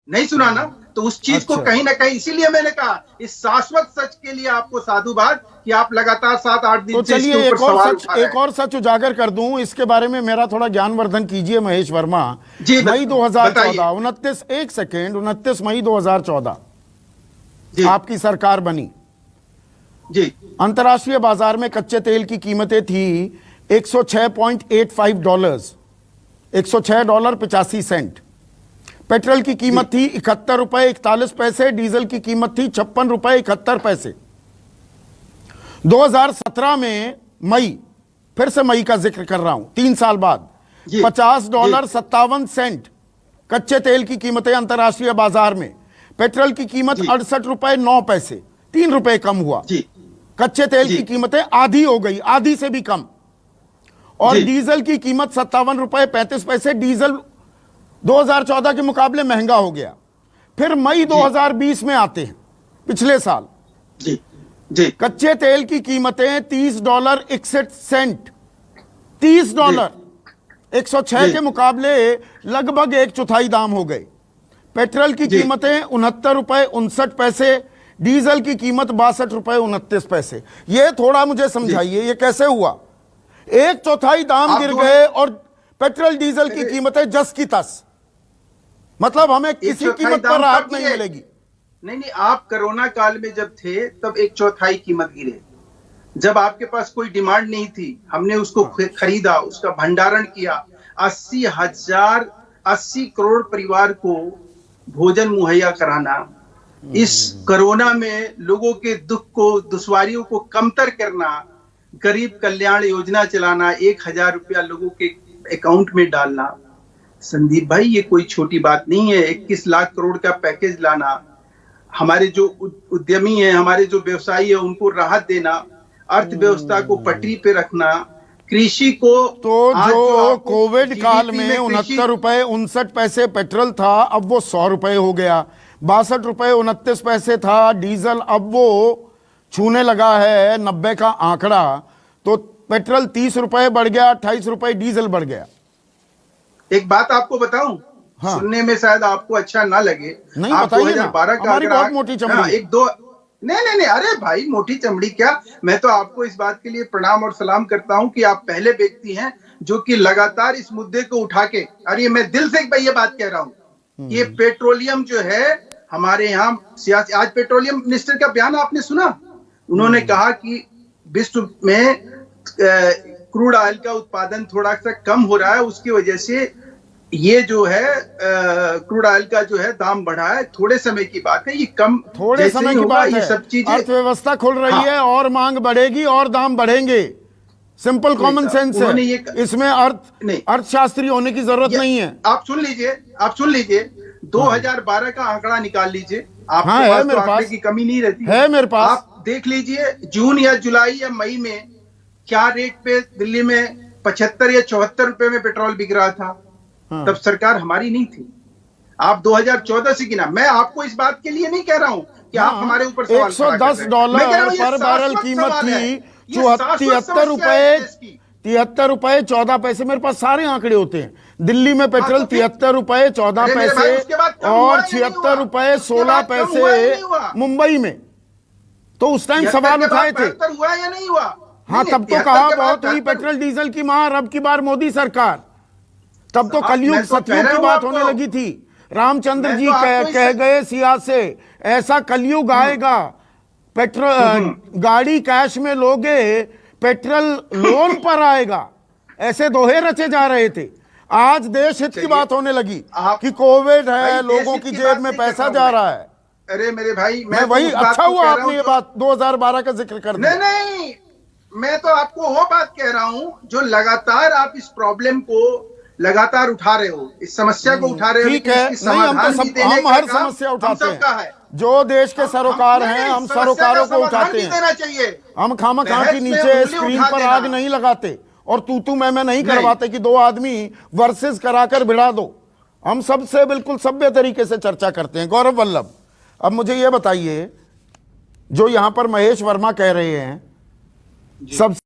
नहीं सुना ना, तो उस चीज को कहीं ना कहीं, इसीलिए मैंने कहा इस शाश्वत सच के लिए आपको साधुवाद कि आप लगातार 7-8 दिन तो से इसके चलिए ऊपर सवाल उठा रहे हैं। एक और सच उजागर कर दूं, इसके बारे में मेरा थोड़ा ज्ञानवर्धन कीजिए महेश वर्मा। जी मई 2014, बताइए। 29 एक सेकेंड 29 मई 2014 जी आपकी सरकार बनी। जी अंतर्राष्ट्रीय बाजार में कच्चे तेल की कीमतें थी $106.85, $106.85। पेट्रोल की कीमत थी 71 रुपए 41 पैसे, डीजल की कीमत थी 56 रुपए 71 पैसे। 2017 में मई, फिर से मई का जिक्र कर रहा हूं, 3 साल बाद $50.57 कच्चे तेल की कीमतें अंतर्राष्ट्रीय बाजार में। पेट्रोल की कीमत 68 रुपए 9 पैसे, 3 रुपए कम हुआ। कच्चे तेल की कीमतें आधी हो गई, आधी से भी कम। और डीजल की कीमत 57 रुपए 35 पैसे, डीजल 2014 के मुकाबले महंगा हो गया। फिर मई 2020 में आते हैं, पिछले साल कच्चे तेल की कीमतें $30.61, $30, 106 के मुकाबले लगभग 1/4 दाम हो गए। पेट्रोल की कीमतें 69 रुपए 59 पैसे, डीजल की कीमत 62 रुपए 29 पैसे। ये थोड़ा मुझे समझाइए, ये कैसे हुआ? 1/4 दाम गिर गए और पेट्रोल डीजल की कीमतें जस की तस। मतलब हमें किसी कीमत पर राहत नहीं मिलेगी। नहीं, आप कोरोना काल में जब थे तब 1/4 कीमत गिरे। जब आपके पास कोई डिमांड नहीं थी, हमने उसको खरीदा, उसका भंडारण किया। 80 करोड़ परिवार को भोजन मुहैया कराना, इस कोरोना में लोगों के दुख को, दुश्वारियों को कमतर करना, गरीब कल्याण योजना चलाना, 1000 रुपया लोगों के अकाउंट में डालना, संदीप भाई ये कोई छोटी बात नहीं है। 21 लाख करोड़ का पैकेज लाना, हमारे जो उद्यमी हैं, हमारे जो व्यवसायी है, उनको राहत देना, अर्थव्यवस्था को पटरी पे रखना, कृषि को। तो जो कोविड काल में 69 रुपए 59 पैसे पेट्रोल था, अब वो 100 रुपए हो गया। 62 रुपए 29 पैसे था डीजल, अब वो छूने लगा है 90 का आंकड़ा। तो पेट्रोल 30 रुपए बढ़ गया, 28 रुपए डीजल बढ़ गया। एक बात आपको बताऊं, सुनने में शायद आपको अच्छा ना लगे, नहीं आप बताइए 2012 का हमारी बहुत मोटी चमड़ी। नहीं, अरे भाई मोटी चमड़ी क्या, मैं तो आपको इस बात के लिए प्रणाम और सलाम करता हूं कि आप पहले व्यक्ति हैं जो कि लगातार इस मुद्दे को उठा के, अरे मैं दिल से ये बात कह रहा हूं, ये पेट्रोलियम जो है हमारे यहाँ सियासी। आज पेट्रोलियम मिनिस्टर का बयान आपने सुना, उन्होंने कहा कि विश्व में क्रूड ऑयल का उत्पादन थोड़ा सा कम हो रहा है, उसकी वजह से ये जो है क्रूड ऑयल का जो है दाम बढ़ा है। थोड़े समय की बात है, ये कम थोड़े समय की बात है, सब चीजें, अर्थव्यवस्था खुल रही है और मांग बढ़ेगी और दाम बढ़ेंगे। सिंपल कॉमन सेंस है, इसमें अर्थशास्त्री होने की जरूरत नहीं है। आप सुन लीजिए 2012 का आंकड़ा निकाल लीजिए, आपके है मेरे पास आंकड़े की कमी नहीं रहती है मेरे पास। आप देख लीजिए जून या जुलाई या मई में क्या रेट पे दिल्ली में 75 या 74 रुपए में पेट्रोल बिक रहा था। तब सरकार हमारी नहीं थी। आप 2014 से गिना, मैं आपको इस बात के लिए नहीं कह रहा हूं कि आप हमारे ऊपर सवाल $110 पर बैरल कीमत थी, 73 रुपए 14 पैसे। मेरे पास सारे आंकड़े होते हैं। दिल्ली में पेट्रोल 73 रुपए 14 पैसे और 76 रुपए 16 पैसे मुंबई में। तो उस टाइम सवाल उठाए थे, हुआ या नहीं हुआ? हाँ तब तो कहा बहुत हुई पेट्रोल डीजल की मार, अब की बार मोदी सरकार। तब तो कलयुग सतयुग की बात होने लगी थी। रामचंद्र जी कह गए सिया से, ऐसा कलयुग आएगा, पेट्रोल गाड़ी कैश में लोगे, पेट्रोल लोन पर आएगा। ऐसे दोहे रचे जा रहे थे। आज देश हित की बात होने लगी कि कोविड है, लोगों की जेब में पैसा जा रहा है। अरे मेरे भाई, मैं वही, अच्छा हुआ आपने ये बात 2012 का जिक्र कर दिया। नहीं, मैं तो आपको वो बात कह रहा हूं जो लगातार आप इस प्रॉब्लम को लगातार उठा रहे हो, इस समस्या को उठा रहे हो। ठीक है, नहीं हम हर समस्या उठाते हैं। जो देश के सरोकार हैं, हम सरोकारों को उठाते हैं। हम खामखा के नीचे स्क्रीन पर आग नहीं लगाते और तू मैं नहीं करवाते कि 2 आदमी वर्सेस कराकर भिड़ा दो। हम सबसे बिल्कुल सभ्य तरीके से चर्चा करते हैं। गौरव वल्लभ, अब मुझे ये बताइए, जो यहां पर महेश वर्मा कह रहे हैं, सब